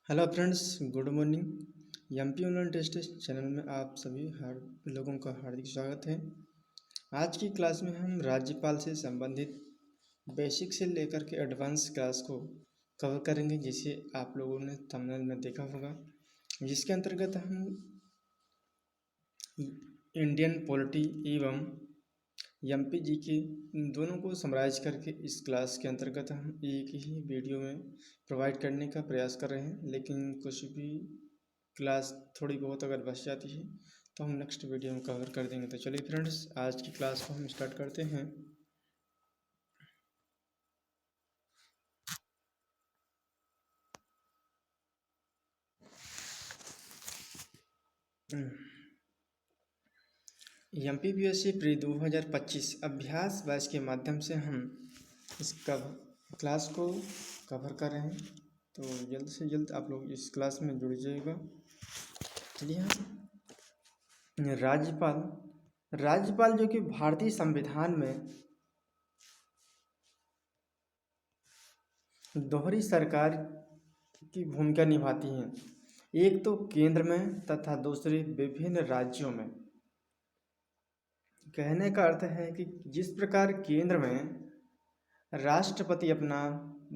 Hello friends, good morning. MP online test channel में आप सभी लोगों का हार्दिक स्वागत है। आज की क्लास में हम राज्यपाल से संबंधित बेसिक से लेकर के एडवांस क्लास को कवर करेंगे, जिसे आप लोगों ने थंबनेल में देखा होगा, जिसके अंतर्गत हम इंडियन पॉलिटी एवं एमपी जीके दोनों को समराइज करके इस क्लास के अंतर्गत हम एक ही वीडियो में प्रोवाइड करने का प्रयास कर रहे हैं। लेकिन कुछ भी क्लास थोड़ी बहुत अगर बच जाती है तो हम नेक्स्ट वीडियो में कवर कर देंगे। तो चलिए फ्रेंड्स, आज की क्लास को हम स्टार्ट करते हैं। एमपीपीएससी प्री 2025 अभ्यास बैच के माध्यम से हम इस क्लास को कवर कर रहे हैं, तो जल्द से जल्द आप लोग इस क्लास में जुड़ जाइएगा। चलिए हम राज्यपाल जो कि भारतीय संविधान में दोहरी सरकार की भूमिका निभाती हैं, एक तो केंद्र में तथा दूसरे विभिन्न राज्यों में। कहने का अर्थ है कि जिस प्रकार केंद्र में राष्ट्रपति अपना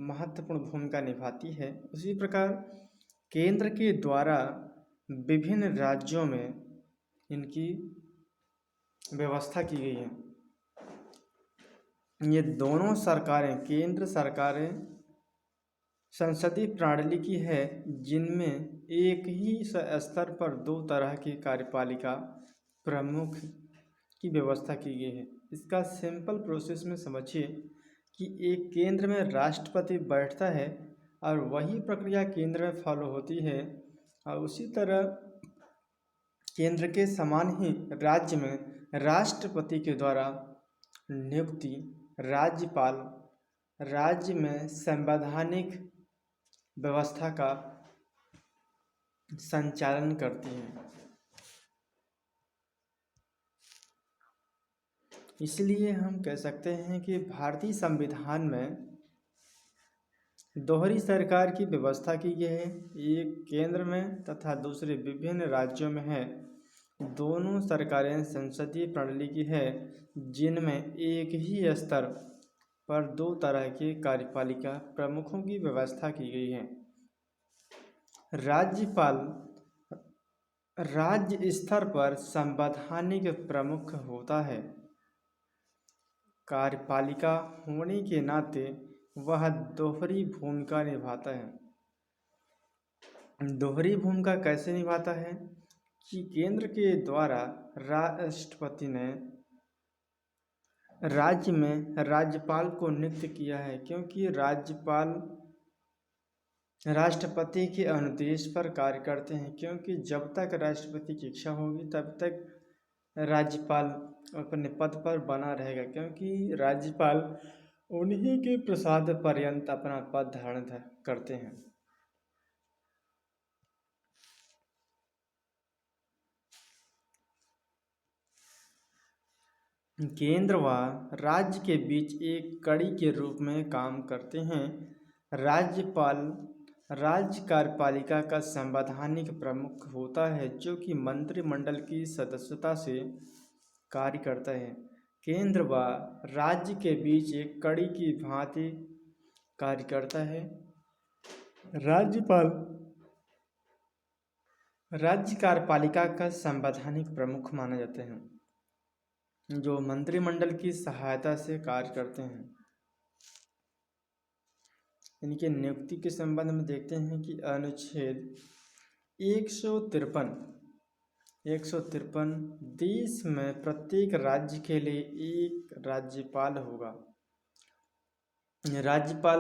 महत्वपूर्ण भूमिका निभाती है, उसी प्रकार केंद्र के द्वारा विभिन्न राज्यों में इनकी व्यवस्था की गई है। ये दोनों सरकारें, केंद्र सरकारें संसदीय प्रणाली की है, जिनमें एक ही स्तर पर दो तरह की कार्यपालिका प्रमुख की व्यवस्था की गई है। इसका सिंपल प्रोसेस में समझिए कि एक केंद्र में राष्ट्रपति बैठता है और वही प्रक्रिया केंद्र में फॉलो होती है, और उसी तरह केंद्र के समान ही राज्य में राष्ट्रपति के द्वारा नियुक्ति राज्यपाल राज्य में संवैधानिक व्यवस्था का संचालन करती है। इसलिए हम कह सकते हैं कि भारतीय संविधान में दोहरी सरकार की व्यवस्था की गई है, एक केंद्र में तथा दूसरे विभिन्न राज्यों में है। दोनों सरकारें संसदीय प्रणाली की है, जिनमें एक ही स्तर पर दो तरह के कार्यपालिका प्रमुखों की व्यवस्था की गई है। राज्यपाल राज्य स्तर पर संवैधानिक प्रमुख होता है। कार्यपालिका होने के नाते वह दोहरी भूमिका निभाता है। दोहरी भूमिका कैसे निभाता है कि केंद्र के द्वारा राष्ट्रपति ने राज्य में राज्यपाल को नियुक्त किया है, क्योंकि राज्यपाल राष्ट्रपति के अनुदेश पर कार्य करते हैं। क्योंकि जब तक राष्ट्रपति की इच्छा होगी तब तक राज्यपाल अपने पद पर बना रहेगा, क्योंकि राज्यपाल उन्हीं के प्रसाद पर्यंत अपना पद धारण करते हैं। केंद्र व राज्य के बीच एक कड़ी के रूप में काम करते हैं। राज्यपाल राज्य कार्यपालिका का संवैधानिक प्रमुख होता है, जो कि मंत्रिमंडल की सदस्यता से कार्य करता है। केंद्र व राज्य के बीच एक कड़ी की भांति कार्य करता है। राज्यपाल राज्य कार्यपालिका का संवैधानिक प्रमुख माना जाते हैं, जो मंत्रिमंडल की सहायता से कार्य करते हैं। इनके नियुक्ति के संबंध में देखते हैं कि अनुच्छेद 153 देश में प्रत्येक राज्य के लिए एक राज्यपाल होगा। राज्यपाल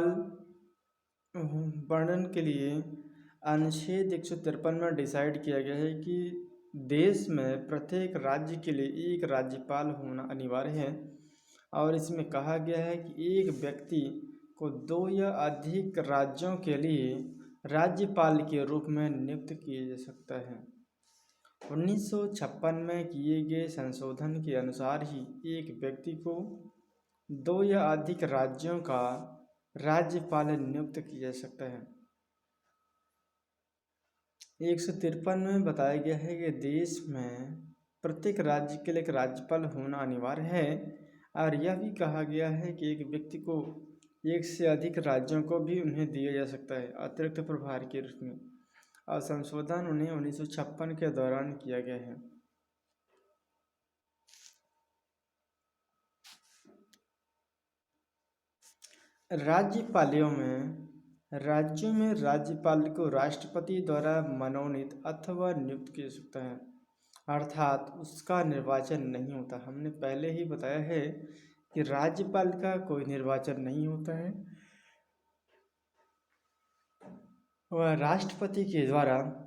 वर्णन के लिए अनुच्छेद 153 में डिसाइड किया गया है कि देश में प्रत्येक राज्य के लिए एक राज्यपाल होना अनिवार्य है, और इसमें कहा गया है कि एक व्यक्ति को दो या अधिक राज्यों के लिए राज्यपाल के रूप में नियुक्त किया जा सकता है। 1956 में किए गए संशोधन के अनुसार ही एक व्यक्ति को दो या अधिक राज्यों का राज्यपाल नियुक्त किया जा सकता है। 153 में बताया गया है कि देश में प्रत्येक राज्य के लिए एक राज्यपाल होना अनिवार्य है और यह भी कहा गया है कि एक व्यक्ति को एक से अधिक राज्यों को भी उन्हें दिया जा सकता है अतिरिक्त प्रभार के रूप में, और संशोधन उन्हें 1956 के दौरान किया गया है। राज्यपालियों में राज्यों में राज्यपाल को राष्ट्रपति द्वारा मनोनीत अथवा नियुक्त किया जा सकता है, अर्थात उसका निर्वाचन नहीं होता। हमने पहले ही बताया है कि राज्यपाल का कोई निर्वाचन नहीं होता है, वह राष्ट्रपति के द्वारा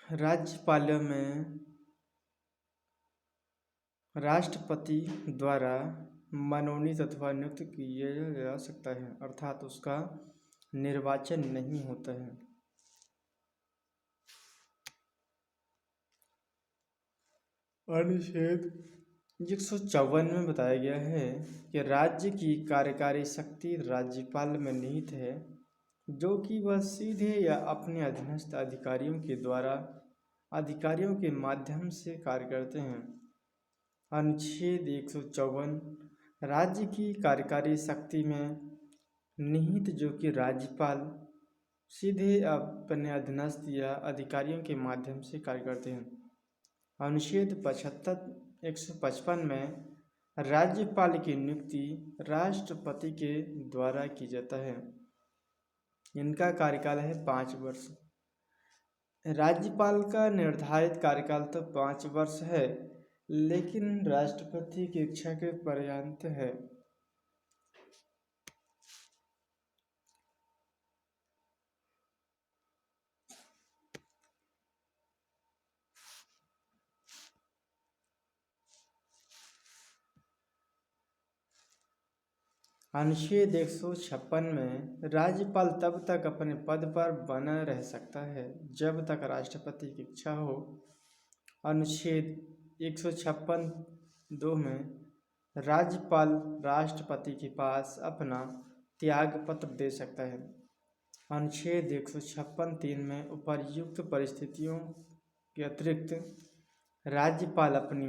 राज्यपालों में राष्ट्रपति द्वारा मनोनीत अथवा नियुक्त किया जा सकता है, अर्थात उसका निर्वाचन नहीं होता है। अनुच्छेद 154 में बताया गया है कि राज्य की कार्यकारी शक्ति राज्यपाल में निहित है, जो कि वह सीधे या अपने अधीनस्थ अधिकारियों के माध्यम से कार्य करते हैं। अनुच्छेद 154 राज्य की कार्यकारी शक्ति में निहित जो कि राज्यपाल सीधे अपने अधीनस्थ या अधिकारियों के माध्यम से कार्य करते हैं। अनुच्छेद 155 में राज्यपाल की नियुक्ति राष्ट्रपति के द्वारा की जाता है। इनका कार्यकाल है 5 वर्ष। राज्यपाल का निर्धारित कार्यकाल तो 5 वर्ष है, लेकिन राष्ट्रपति की इच्छा के पर्यंत है। अनुच्छेद 156 में राज्यपाल तब तक अपने पद पर बना रह सकता है जब तक राष्ट्रपति की इच्छा हो। अनुच्छेद 156(2) में राज्यपाल राष्ट्रपति के पास अपना त्याग पत्र दे सकता है। अनुच्छेद 156(3) में उपर्युक्त परिस्थितियों के अतिरिक्त राज्यपाल अपनी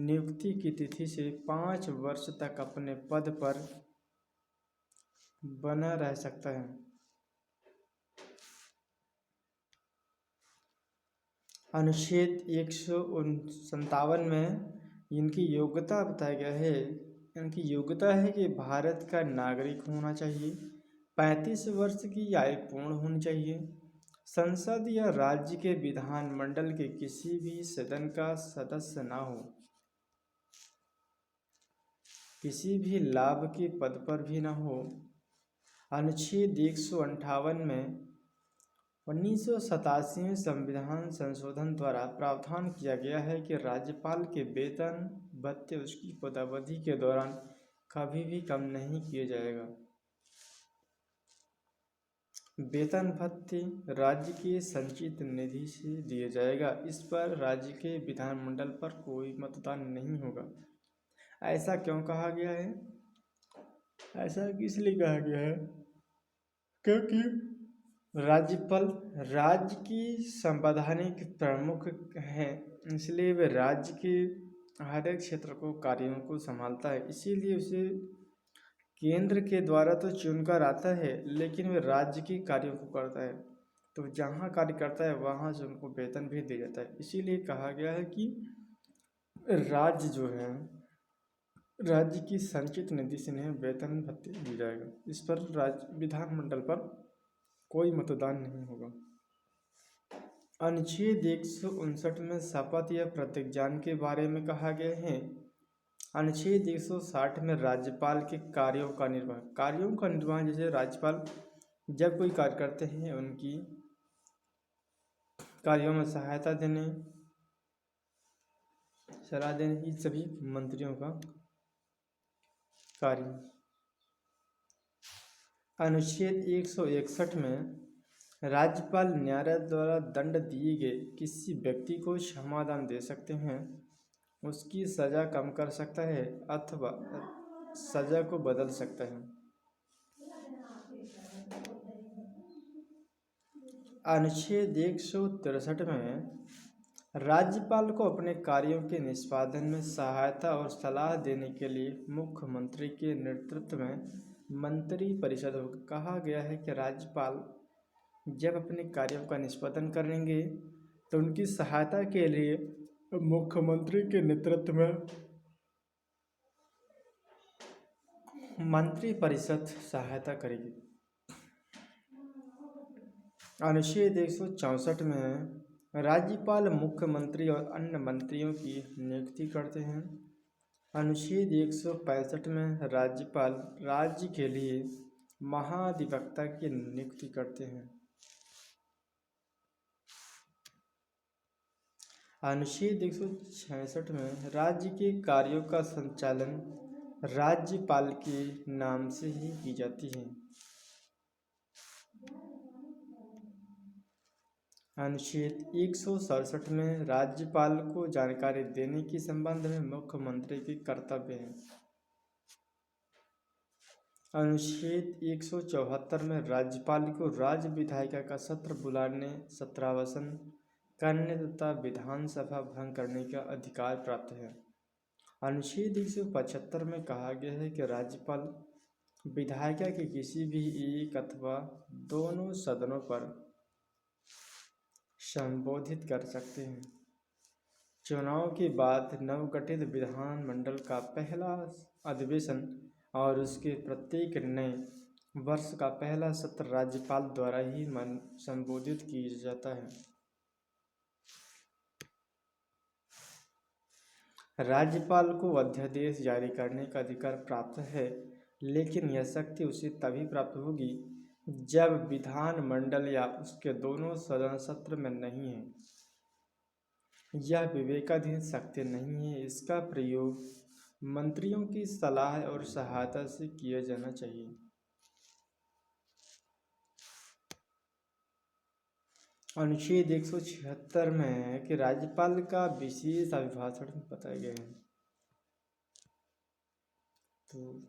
नियुक्ति की तिथि से 5 वर्ष तक अपने पद पर बना रह सकता है। अनुच्छेद 157 में इनकी योग्यता बताया गया है। इनकी योग्यता है कि भारत का नागरिक होना चाहिए, 35 वर्ष की आयु पूर्ण होनी चाहिए, संसद या राज्य के विधानमंडल के किसी भी सदन का सदस्य ना हो, किसी भी लाभ के पद पर भी ना हो। अनुच्छेद 158 में 1987 में संविधान संशोधन द्वारा प्रावधान किया गया है कि राज्यपाल के वेतन भत्ते उसकी पदावधि के दौरान कभी भी कम नहीं किया जाएगा। वेतन भत्ते राज्य के संचित निधि से दिया जाएगा। इस पर राज्य के विधानमंडल पर कोई मतदान नहीं होगा। ऐसा क्यों कहा गया है? ऐसा इसलिए कहा गया है क्योंकि राज्यपाल राज्य की संवैधानिक प्रमुख है, इसलिए वे राज्य के हर एक क्षेत्र को कार्यों को संभालता है। इसीलिए उसे केंद्र के द्वारा तो चुनकर आता है, लेकिन वे राज्य के कार्यों को करता है। तो जहाँ कार्य करता है वहाँ से उनको वेतन भी दिया जाता है। इसीलिए कहा गया है कि राज्य जो है, राज्य की संचित निधि से इन्हें वेतन भत्ते दिया जाएगा। इस पर राज्य विधानमंडल पर कोई मतदान नहीं होगा। अनुच्छेद 159 में शपथ या प्रतिज्ञान के बारे में कहा गया है। अनुच्छेद 160 में राज्यपाल के कार्यों का निर्वहन जैसे राज्यपाल जब कोई कार्य करते हैं उनकी कार्यों में सहायता देने, सलाह देने, ये सभी मंत्रियों का कार्य। अनुच्छेद 161 में राज्यपाल न्यायालय द्वारा दंड दिए गए किसी व्यक्ति को क्षमादान दे सकते हैं, उसकी सजा कम कर सकता है अथवा सजा को बदल सकता है। अनुच्छेद 163 में राज्यपाल को अपने कार्यों के निष्पादन में सहायता और सलाह देने के लिए मुख्यमंत्री के नेतृत्व में मंत्रिपरिषद कहा गया है कि राज्यपाल जब अपने कार्यों का निष्पादन करेंगे तो उनकी सहायता के लिए मुख्यमंत्री के नेतृत्व में मंत्रिपरिषद सहायता करेगी। अनुच्छेद 164 में राज्यपाल मुख्यमंत्री और अन्य मंत्रियों की नियुक्ति करते हैं। अनुच्छेद 165 में राज्यपाल राज्य के लिए महाधिवक्ता की नियुक्ति करते हैं। अनुच्छेद 166 में राज्य के कार्यों का संचालन राज्यपाल के नाम से ही की जाती है। अनुच्छेद 167 में राज्यपाल को जानकारी देने के संबंध में मुख्यमंत्री के कर्तव्य है। अनुच्छेद 174 में राज्यपाल को राज्य विधायिका का सत्र बुलाने, सत्रावसान करने तथा विधानसभा भंग करने का अधिकार प्राप्त है। अनुच्छेद 175 में कहा गया है कि राज्यपाल विधायिका के किसी भी एक अथवा दोनों सदनों पर संबोधित कर सकते हैं। चुनाव के बाद नवगठित विधानमंडल का पहला अधिवेशन और उसके प्रत्येक नए वर्ष का पहला सत्र राज्यपाल द्वारा ही संबोधित किया जाता है। राज्यपाल को अध्यादेश जारी करने का अधिकार प्राप्त है, लेकिन यह शक्ति उसे तभी प्राप्त होगी जब विधानमंडल या उसके दोनों सदन सत्र में नहीं है। यह विवेकाधीन शक्ति नहीं है। इसका प्रयोग मंत्रियों की सलाह और सहायता से किया जाना चाहिए। अनुच्छेद 176 में है कि राज्यपाल का विशेष अभिभाषण बताया गया है। तो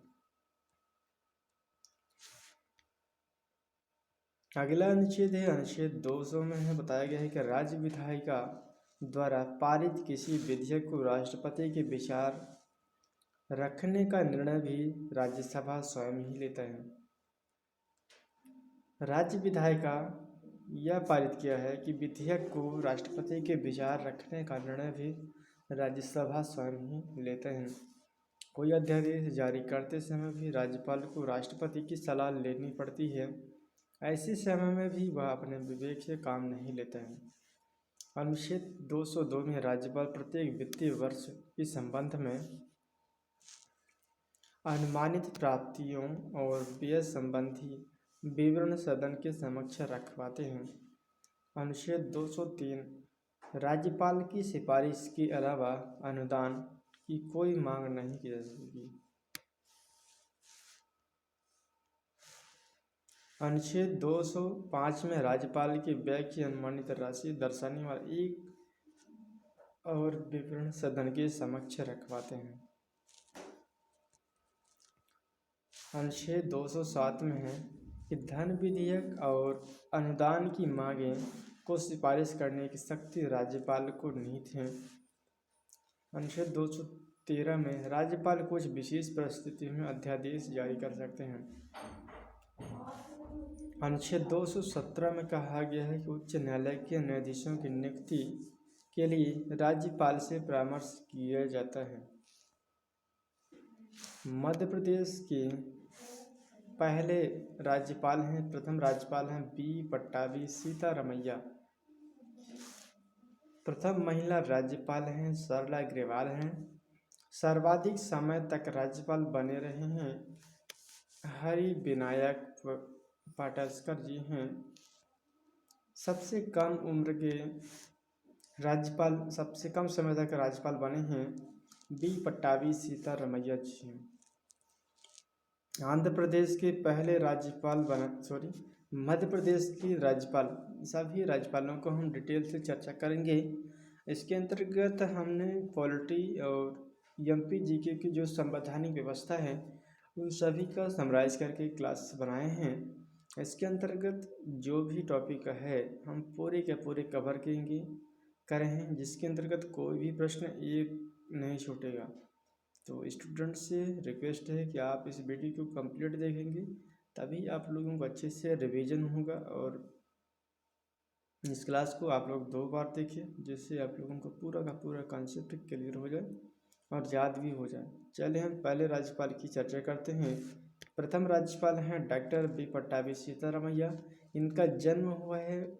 अगला अनुच्छेद है अनुच्छेद 200 में है बताया गया है कि राज्य विधायिका द्वारा पारित किसी विधेयक को राष्ट्रपति के विचार रखने का निर्णय भी राज्यसभा स्वयं ही लेता है। राज्य विधायिका यह पारित किया है कि विधेयक को राष्ट्रपति के विचार रखने का निर्णय भी राज्यसभा स्वयं ही लेते हैं। कोई अध्यादेश जारी करते समय भी राज्यपाल को राष्ट्रपति की सलाह लेनी पड़ती है। ऐसे समय में भी वह अपने विवेक से काम नहीं लेता है। अनुच्छेद 202 में राज्यपाल प्रत्येक वित्तीय वर्ष के संबंध में अनुमानित प्राप्तियों और व्यय संबंधी विवरण सदन के समक्ष रखवाते हैं। अनुच्छेद 203 राज्यपाल की सिफारिश के अलावा अनुदान की कोई मांग नहीं की जा सकेगी। अनुच्छेद 205 में राज्यपाल के व्यय की अनुमानित राशि दर्शाने वाला एक और विवरण सदन के समक्ष रखवाते हैं। अनुच्छेद 207 में है कि धन विधेयक और अनुदान की मांगें को सिफारिश करने की शक्ति राज्यपाल को निहित है। अनुच्छेद 213 में राज्यपाल कुछ विशेष परिस्थितियों में अध्यादेश जारी कर सकते हैं। अनुच्छेद 217 में कहा गया है कि उच्च न्यायालय के न्यायाधीशों की नियुक्ति के लिए राज्यपाल से परामर्श किया जाता है। मध्य प्रदेश के प्रथम राज्यपाल हैं बी पट्टाभी सीतारमैया। प्रथम महिला राज्यपाल हैं सरला अग्रवाल हैं। सर्वाधिक समय तक राज्यपाल बने रहे हैं हरि विनायक पाटस्कर जी हैं। सबसे कम समय तक राज्यपाल बने हैं बी पट्टाभी सीतारमैया जी हैं। आंध्र प्रदेश के पहले राज्यपाल मध्य प्रदेश की राज्यपाल, सभी राज्यपालों को हम डिटेल से चर्चा करेंगे। इसके अंतर्गत हमने पॉलिटी और एमपी जीके की जो संवैधानिक व्यवस्था है उन सभी का समराइज करके क्लास बनाए हैं। इसके अंतर्गत जो भी टॉपिक है हम पूरे के पूरे कवर करें, जिसके अंतर्गत कोई भी प्रश्न एक नहीं छूटेगा। तो स्टूडेंट से रिक्वेस्ट है कि आप इस वीडियो को कंप्लीट देखेंगे, तभी आप लोगों को अच्छे से रिवीजन होगा। और इस क्लास को आप लोग 2 बार देखिए, जिससे आप लोगों को पूरा का पूरा कॉन्सेप्ट क्लियर हो जाए और याद भी हो जाए। चलिए हम पहले राज्यपाल की चर्चा करते हैं। प्रथम राज्यपाल हैं डॉक्टर बी पट्टाभी सीतारामैया। इनका जन्म हुआ है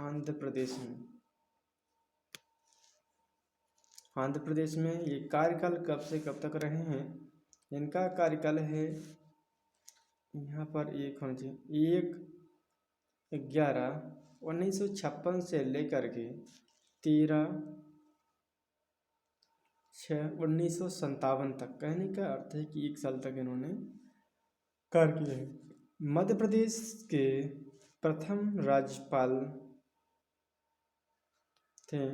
आंध्र प्रदेश में। आंध्र प्रदेश में ये कार्यकाल कब से कब तक रहे हैं? इनका कार्यकाल है यहाँ पर 1/11/1956 से लेकर के 13/6/1957 तक। कहने का अर्थ है कि 1 साल तक इन्होंने कार्य किया है। मध्य प्रदेश के प्रथम राज्यपाल थे,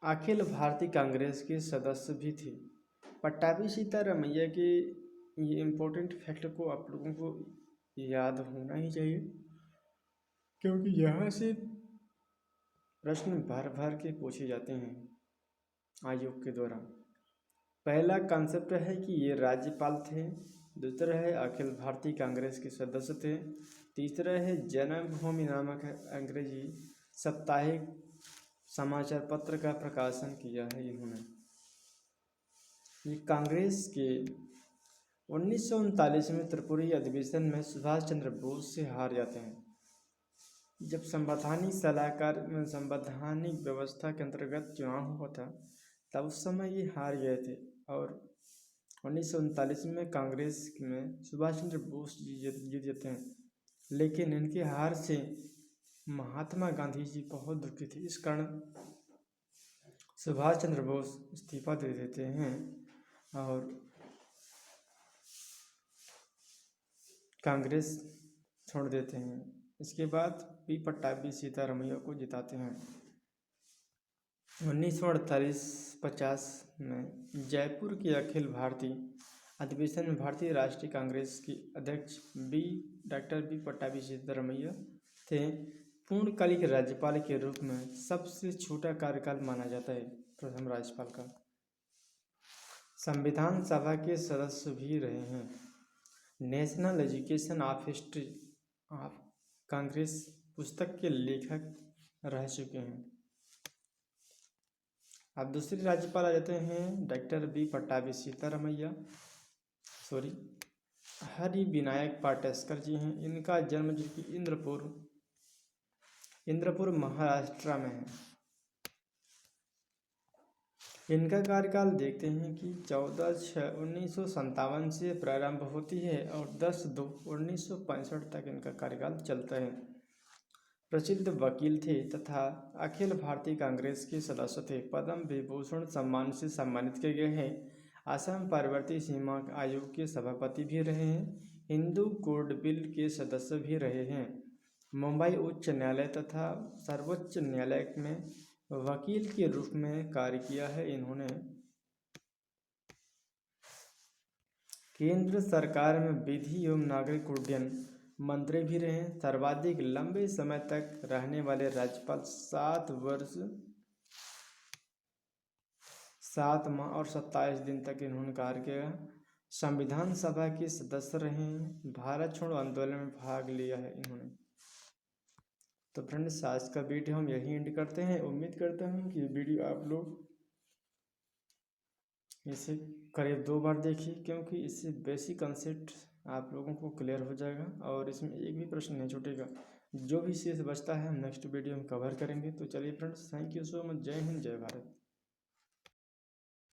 अखिल भारतीय कांग्रेस के सदस्य भी थे। पट्टाभी सीतारामैया के ये इम्पोर्टेंट फैक्ट को आप लोगों को याद होना ही चाहिए, क्योंकि यहाँ से प्रश्न भर भर के पूछे जाते हैं आयोग के द्वारा। पहला कॉन्सेप्ट है कि ये राज्यपाल थे, दूसरा है अखिल भारतीय कांग्रेस के सदस्य थे, तीसरा है जन्मभूमि नामक अंग्रेजी साप्ताहिक समाचार पत्र का प्रकाशन किया है इन्होंने। ये कांग्रेस के 1939 में त्रिपुरी अधिवेशन में सुभाष चंद्र बोस से हार जाते हैं। जब संवैधानिक व्यवस्था के अंतर्गत चुनाव हुआ था तब उस समय ये हार गए थे और 1939 में कांग्रेस में सुभाष चंद्र बोस जीत जाते हैं। लेकिन इनकी हार से महात्मा गांधी जी बहुत दुखी थे। इस कारण सुभाष चंद्र बोस इस्तीफा दे देते हैं और कांग्रेस छोड़ देते हैं। इसके बाद पी पट्टाभी सीतारामैया को जिताते हैं। 1948-50 में जयपुर के अखिल भारतीय अधिवेशन में भारतीय राष्ट्रीय कांग्रेस की अध्यक्ष डॉक्टर बी पट्टाभी सीतारामैया थे। पूर्णकालिक राज्यपाल के रूप में सबसे छोटा कार्यकाल माना जाता है प्रथम राज्यपाल का। संविधान सभा के सदस्य भी रहे हैं। National education of history of Congress पुस्तक के लेखक रह चुके हैं। अब दूसरे राज्यपाल आ जाते हैं डॉक्टर बी पट्टाभी सीतारामैया, हरि विनायक पाटस्कर जी हैं। इनका जन्म जो कि इंद्रपुर महाराष्ट्र में है। इनका कार्यकाल देखते हैं कि 14/6/1957 से प्रारंभ होती है और 10/2/1965 तक इनका कार्यकाल चलता है। प्रसिद्ध वकील थे तथा अखिल भारतीय कांग्रेस के सदस्य थे। पद्म विभूषण सम्मान से सम्मानित किए गए हैं। असम परवर्ती सीमा आयोग के सभापति भी रहे हैं। हिंदू कोड बिल के सदस्य भी रहे हैं। मुंबई उच्च न्यायालय तथा सर्वोच्च न्यायालय में वकील के रूप में कार्य किया है इन्होंने। केंद्र सरकार में विधि एवं नागरिक उड्डयन मंत्री भी रहे। सर्वाधिक लंबे समय तक रहने वाले राज्यपाल 7 वर्ष 7 माह और 27 दिन तक इन्होंने कार्य किया। संविधान सभा के सदस्य रहे हैं। भारत छोड़ो आंदोलन में भाग लिया है इन्होंने। तो फ्रेंड्स आज का वीडियो हम यही एंड करते हैं। उम्मीद करता हूँ कि वीडियो आप लोग इसे करीब 2 बार देखिए, क्योंकि इससे बेसिक कंसेप्ट आप लोगों को क्लियर हो जाएगा और इसमें एक भी प्रश्न नहीं छूटेगा। जो भी शेष बचता है हम नेक्स्ट वीडियो में कवर करेंगे। तो चलिए friends, thank you so much. जय हिंद, जय भारत।